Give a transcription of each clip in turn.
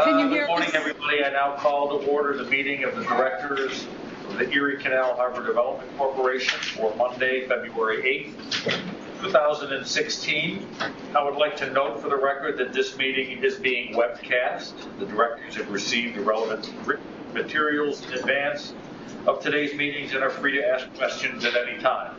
Can you hear Good morning, us? everybody. I now call to order the meeting of the directors of the Erie Canal Harbor Development Corporation for Monday, February 8th, 2016. I would like to note for the record that this meeting is being webcast. The directors have received the relevant written materials in advance of today's meetings and are free to ask questions at any time.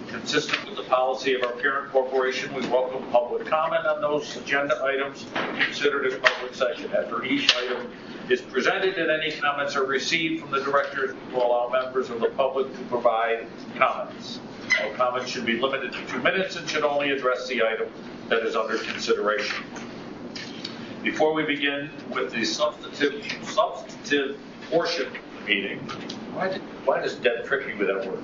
Consistent with the policy of our parent corporation, we welcome public comment on those agenda items considered as public session. After each item is presented and any comments are received from the directors, we will allow members of the public to provide comments. All comments should be limited to 2 minutes and should only address the item that is under consideration. Before we begin with the substantive portion of the meeting, why does Deb trick me with that word?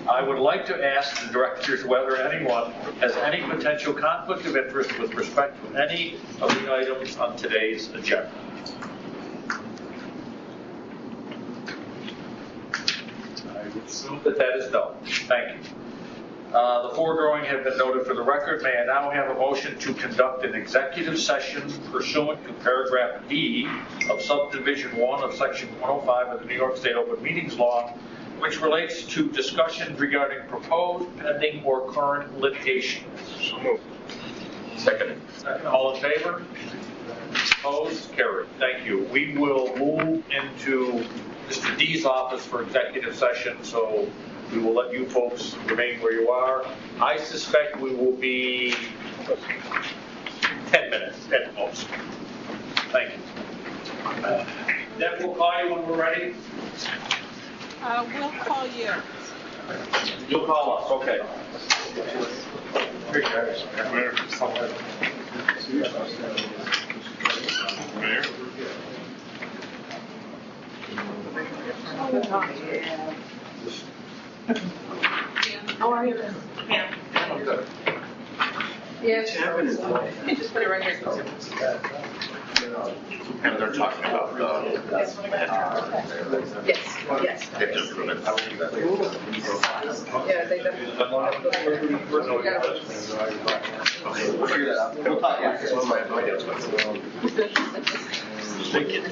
I would like to ask the directors whether anyone has any potential conflict of interest with respect to any of the items on today's agenda. I would assume that is no. Thank you. The foregoing have been noted for the record. May I now have a motion to conduct an executive session pursuant to paragraph D of subdivision 1 of section 105 of the New York State Open Meetings Law, which relates to discussions regarding proposed, pending, or current litigation. So moved. Second. All in favor? Opposed? Carried. Thank you. We will move into Mr. D's office for executive session, so we will let you folks remain where you are. I suspect we will be 10 minutes at most. Thank you. Deb, we'll call you when we're ready. We'll call you. You'll call us, okay. How are you? Yeah. I'm good. Yes. You just put it right here. And they're talking about Yes, yes. they just prove it. Yeah, they don't. Okay, we'll figure that out. We'll talk after. One of my notes. Thank you.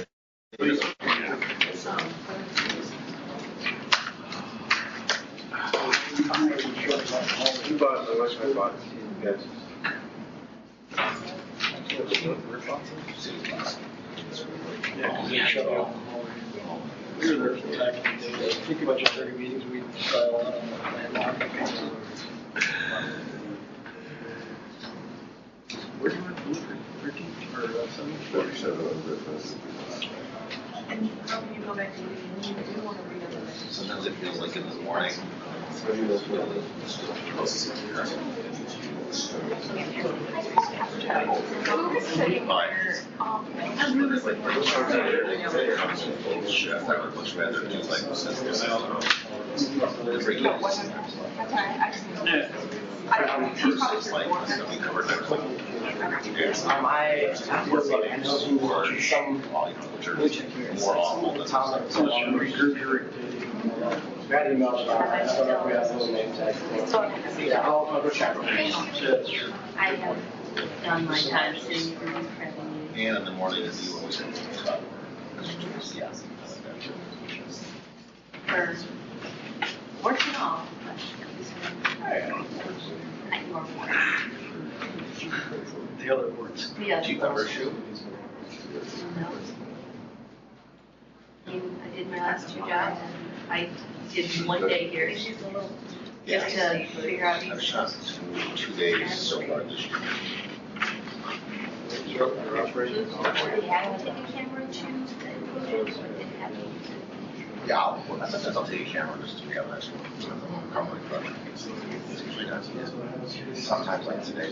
Think about your 30 meetings, we try a lot on that. Where do you want to look at 13 or 7? And you go back to reading, you do want to read other messages. Sometimes it feels like in the morning. Chef, I would much rather do like this. Every day. Like, we covered next week. I know you watch some More awful than bad emails about it. I don't know if we have those names. Yeah, I'll go check. I have done my time sitting through prepping. and in the morning is you always have to yes. For working off questions. At your work. The other words. The other Do you cover ones. shoe? No. I did my last 2 jobs. I did 1 day here. Just to figure out. I've shot 2 days so far this year. You're operating. Yeah, I take a camera Tuesday. Yeah, I'll take a camera just to have an extra covering project. It's usually done. Sometimes like today,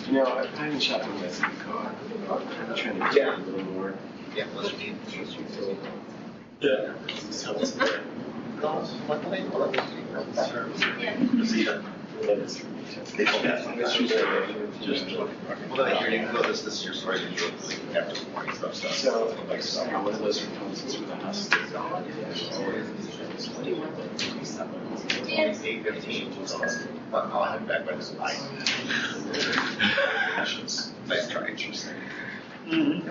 You know, I haven't shot in my car. I'm trying to get a little more. yeah, let's be. Yeah. They don't have well, then here you go. This is your story. You like after the morning stuff. So, like, one of those proposals with the house. 8:15. But I'll have it back by this night. Nice try. Interesting. Mhm.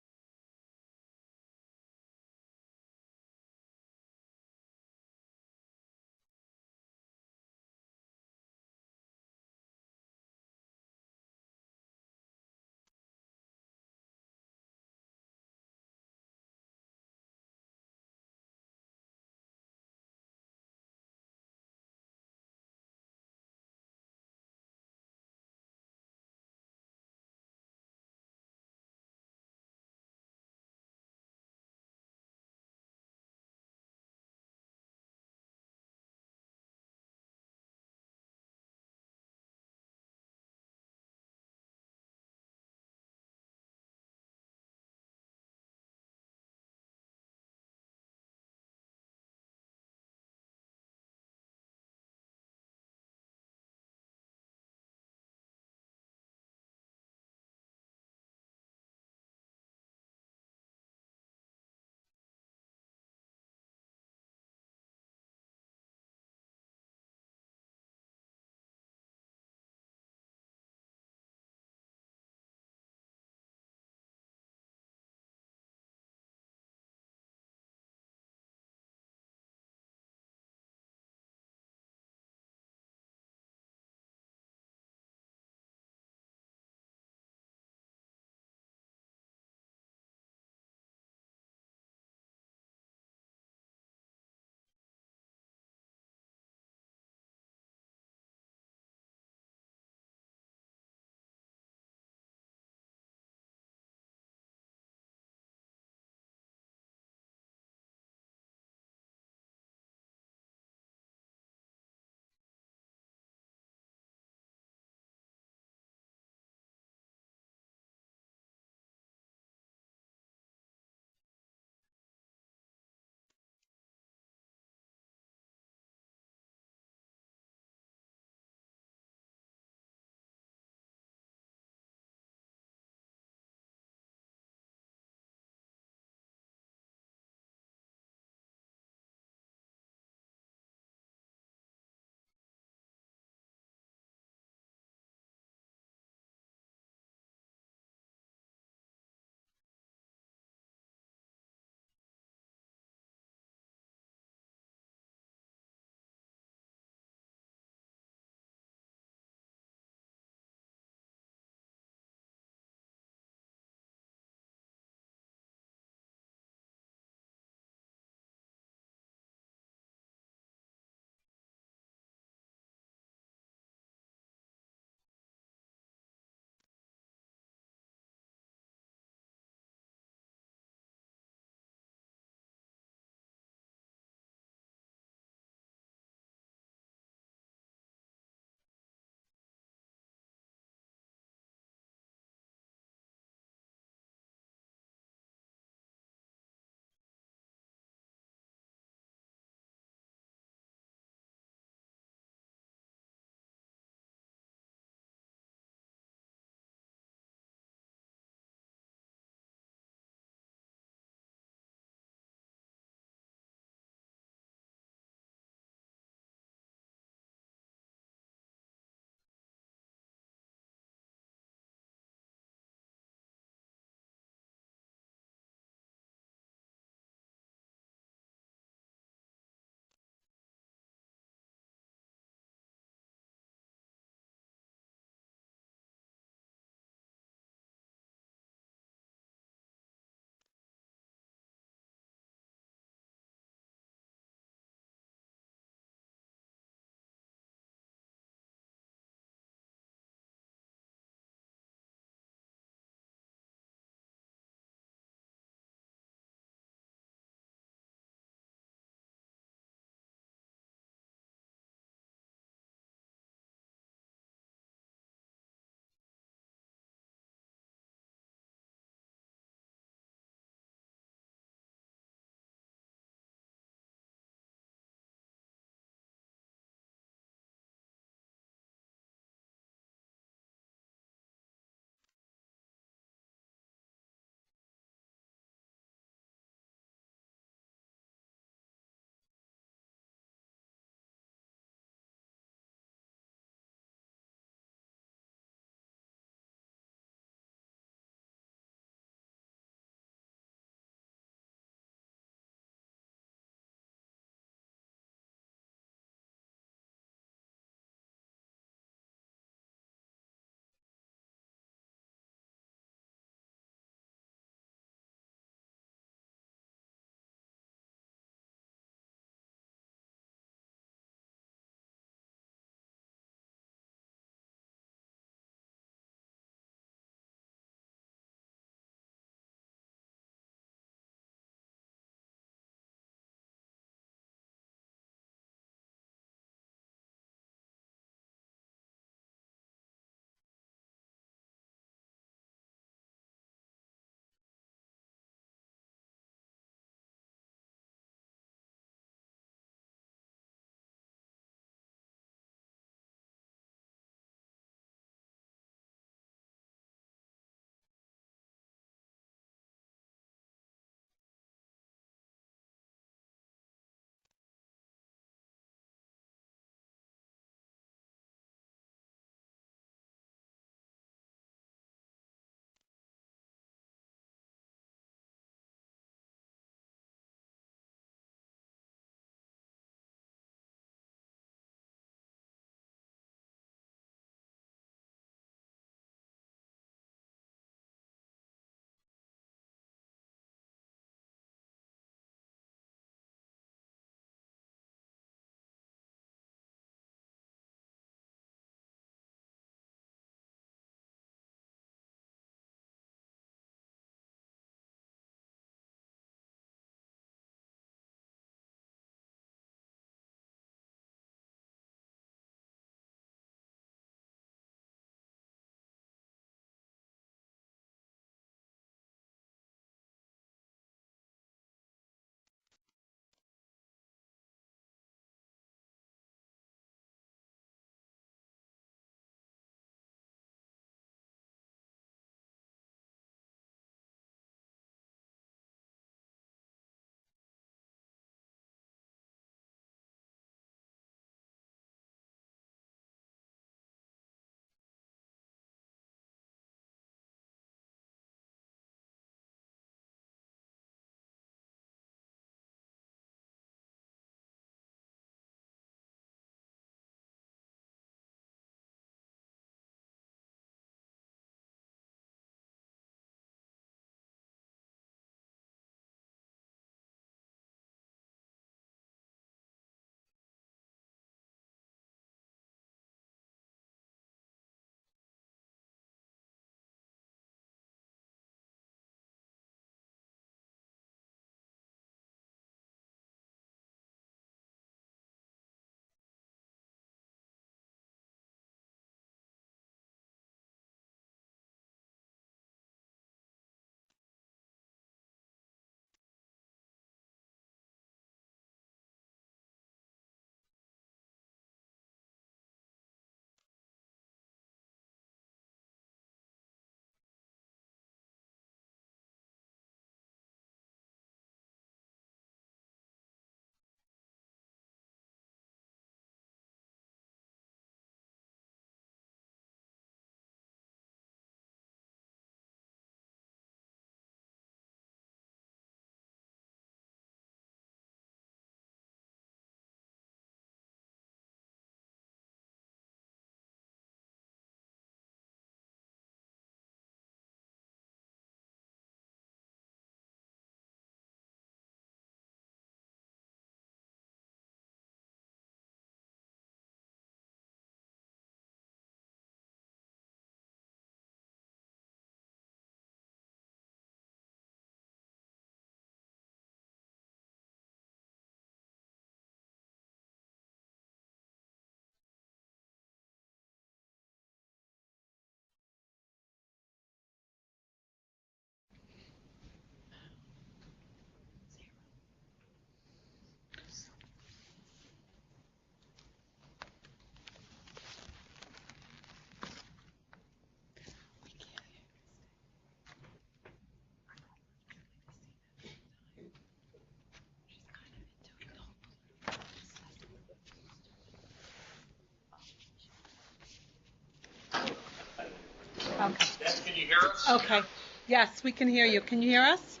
Okay. Yes, can you hear us? Okay. Yes, we can hear you. Can you hear us?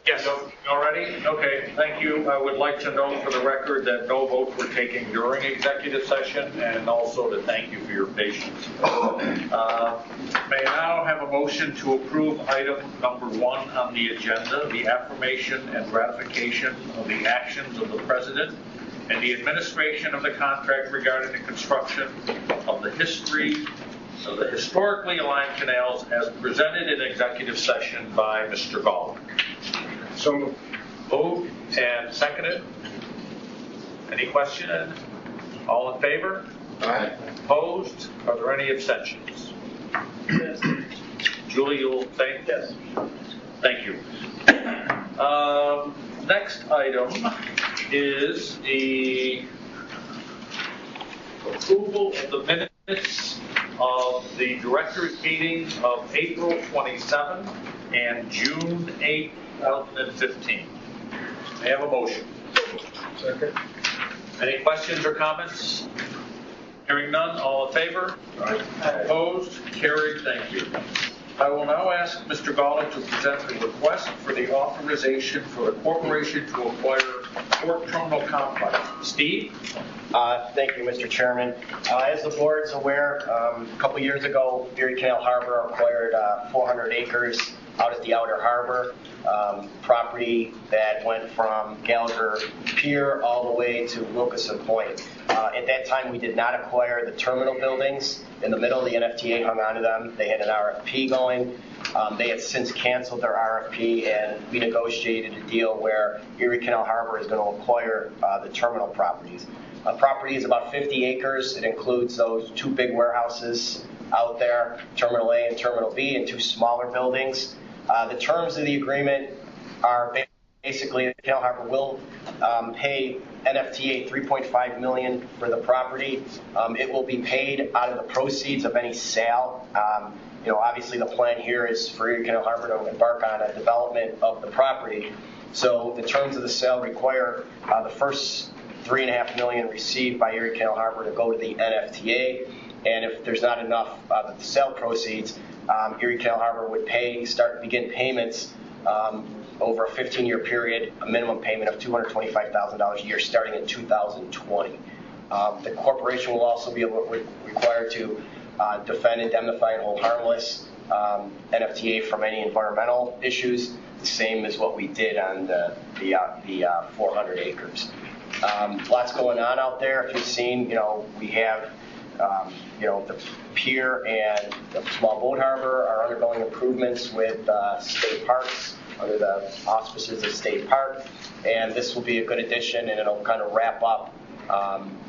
Yes, already? Okay, thank you. I would like to note for the record that no votes were taken during executive session, and also to thank you for your patience. May I now have a motion to approve item number 1 on the agenda, the affirmation and ratification of the actions of the President and the administration of the contract regarding the construction of the historically aligned canals as presented in executive session by Mr. Gall. So Moved and seconded. Any questions? All in favor? Aye. Opposed? Are there any abstentions? Julie, you'll say? Yes. Thank you. Next item is the approval of the minutes of the directors' meetings of April 27 and June 8, 2015. May I have a motion? Second. Any questions or comments? Hearing none, all in favor? Aye. Opposed? Carried. Thank you. I will now ask Mr. Gawlik to present the request for the authorization for the corporation to acquire Port Terminal Complex. Steve? Thank you, Mr. Chairman. As the board is aware, a couple years ago, Erie Canal Harbor acquired 400 acres out at the outer harbor, property that went from Gallagher Pier all the way to Wilkeson Point. At that time, we did not acquire the terminal buildings in the middle. The NFTA hung on to them. They had an RFP going. They had since canceled their RFP, and we negotiated a deal where Erie Canal Harbor is going to acquire the terminal properties. Property is about 50 acres. It includes those 2 big warehouses out there, Terminal A and Terminal B, and 2 smaller buildings. The terms of the agreement are basically Canal Harbor will pay NFTA $3.5 million for the property. It will be paid out of the proceeds of any sale. Obviously the plan here is for Erie Canal Harbor to embark on a development of the property. So the terms of the sale require the first $3.5 million received by Erie Canal Harbor to go to the NFTA, and if there's not enough of the sale proceeds, Erie Canal Harbor would begin payments over a 15-year period, a minimum payment of $225,000 a year starting in 2020. The corporation will also be required to defend, indemnify, and hold harmless NFTA from any environmental issues, the same as what we did on the 400 acres. Lots going on out there. If you've seen, we have, the pier and the small boat harbor are undergoing improvements with state parks under the auspices of State Park, and this will be a good addition, and it'll kind of wrap up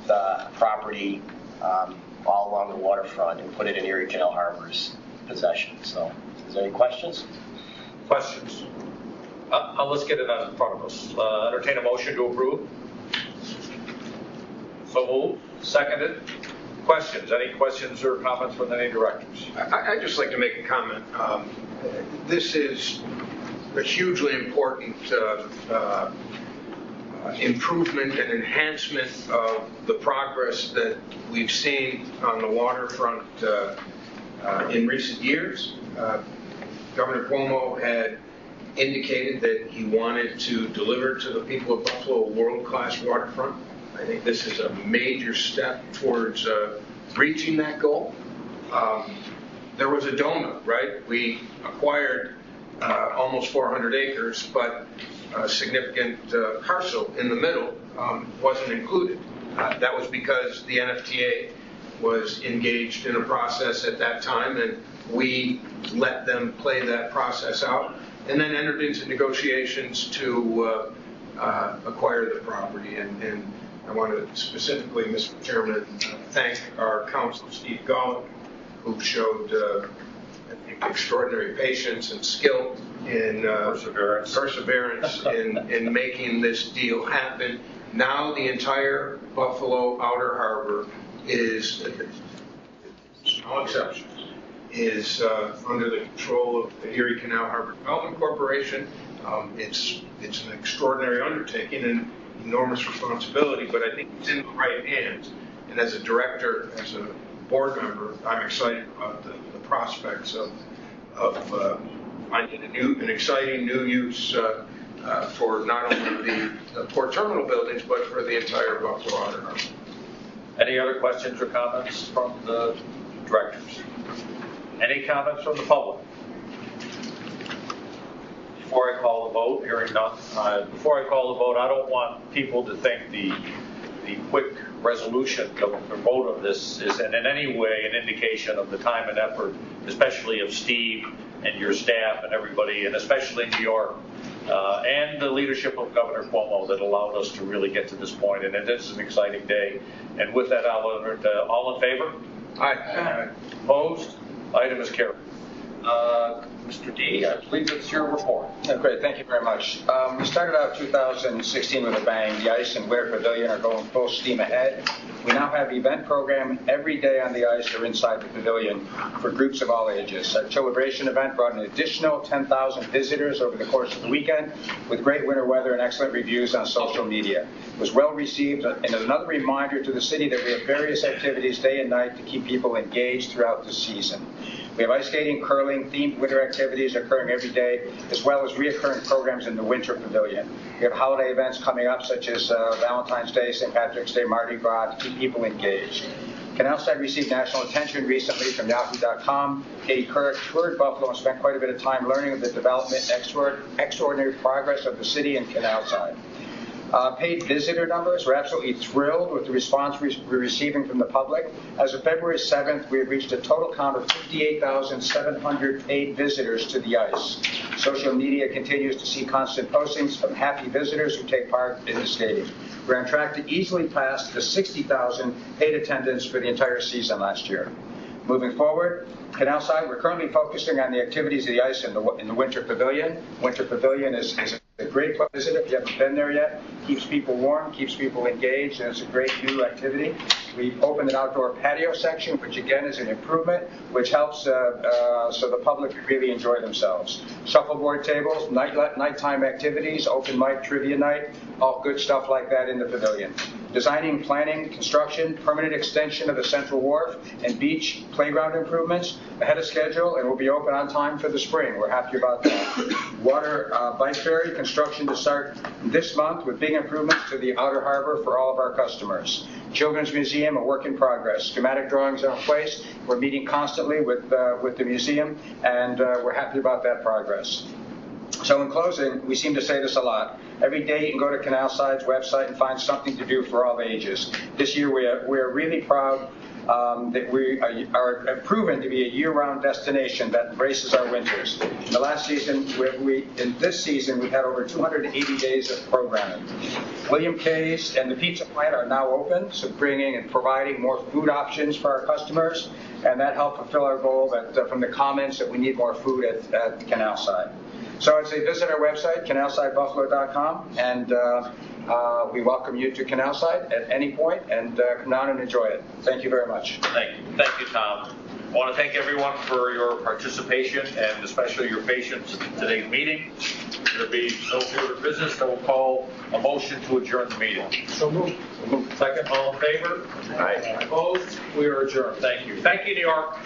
the property all along the waterfront and put it in Erie Canal Harbor's possession. So, is there any questions? Questions? Let's get it on in front of us. Entertain a motion to approve. So moved. Seconded. Questions? Any questions or comments from any directors? I'd just like to make a comment. This is a hugely important improvement and enhancement of the progress that we've seen on the waterfront in recent years. Governor Cuomo had indicated that he wanted to deliver to the people of Buffalo a world-class waterfront. I think this is a major step towards reaching that goal. There was a donut, right? We acquired almost 400 acres, but a significant parcel in the middle wasn't included. That was because the NFTA was engaged in a process at that time, and we let them play that process out, and then entered into negotiations to acquire the property. And I want to specifically, Mr. Chairman, thank our counsel, Steve Gawlik, who showed extraordinary patience and skill in perseverance in making this deal happen. Now the entire Buffalo Outer Harbor is, no exceptions, is under the control of the Erie Canal Harbor Development Corporation. It's an extraordinary undertaking and enormous responsibility, but I think it's in the right hands. And as a director, as a board member, I'm excited about the prospects of finding an exciting new use for not only the port terminal buildings, but for the entire Buffalo Outer Harbor. Any other questions or comments from the directors? Any comments from the public? Before I call the vote, hearing none, before I call the vote, I don't want people to think the quick resolution, the vote of this is in any way an indication of the time and effort, especially of Steve and your staff and everybody, and especially New York, and the leadership of Governor Cuomo that allowed us to really get to this point. And it is an exciting day. And with that, I'll all in favor? Aye. Opposed? Item is carried. Mr. D, I believe it's your report. Oh, great, thank you very much. We started out 2016 with a bang. The ice and Winter Pavilion are going full steam ahead. We now have event program every day on the ice or inside the pavilion for groups of all ages. Our celebration event brought an additional 10,000 visitors over the course of the weekend with great winter weather and excellent reviews on social media. It was well received and another reminder to the city that we have various activities day and night to keep people engaged throughout the season. We have ice skating, curling, themed winter activities occurring every day, as well as reoccurring programs in the Winter Pavilion. We have holiday events coming up, such as Valentine's Day, St. Patrick's Day, Mardi Gras, to keep people engaged. Canalside received national attention recently from Yahoo.com. Katie Couric toured Buffalo and spent quite a bit of time learning of the development and extraordinary progress of the city and Canalside. Paid visitor numbers, we're absolutely thrilled with the response we're receiving from the public. As of February 7th, we have reached a total count of 58,700 paid visitors to the ice. Social media continues to see constant postings from happy visitors who take part in the skating. We're on track to easily pass the 60,000 paid attendance for the entire season last year. Moving forward, Canalside, we're currently focusing on the activities of the ice in the Winter Pavilion. Winter Pavilion is a great place to visit if you haven't been there yet. Keeps people warm, keeps people engaged, and it's a great new activity. We've opened an outdoor patio section, which again is an improvement, which helps so the public can really enjoy themselves. Shuffleboard tables, nighttime activities, open mic, trivia night, all good stuff like that in the pavilion. Designing, planning, construction, permanent extension of the Central Wharf, and beach playground improvements ahead of schedule, and will be open on time for the spring. We're happy about that. Water bike ferry construction to start this month with big improvements to the Outer Harbor for all of our customers. Children's Museum, a work in progress. Schematic drawings are in place. We're meeting constantly with the museum, and we're happy about that progress. So in closing, we seem to say this a lot. Every day you can go to Canalside's website and find something to do for all ages. This year we are really proud that we are proven to be a year-round destination that embraces our winters. In the last season, in this season, we've had over 280 days of programming. William K's and the Pizza Plant are now open, so bringing and providing more food options for our customers, and that helped fulfill our goal that from the comments that we need more food at Canalside. So I'd say visit our website, canalsidebuffalo.com, and we welcome you to Canalside at any point, and come down and enjoy it. Thank you very much. Thank you, Tom. I want to thank everyone for your participation and especially your patience in today's meeting. There will be no further business, so we'll call a motion to adjourn the meeting. So moved. Second, all in favor? Aye. Opposed? We are adjourned. Thank you. Thank you, New York.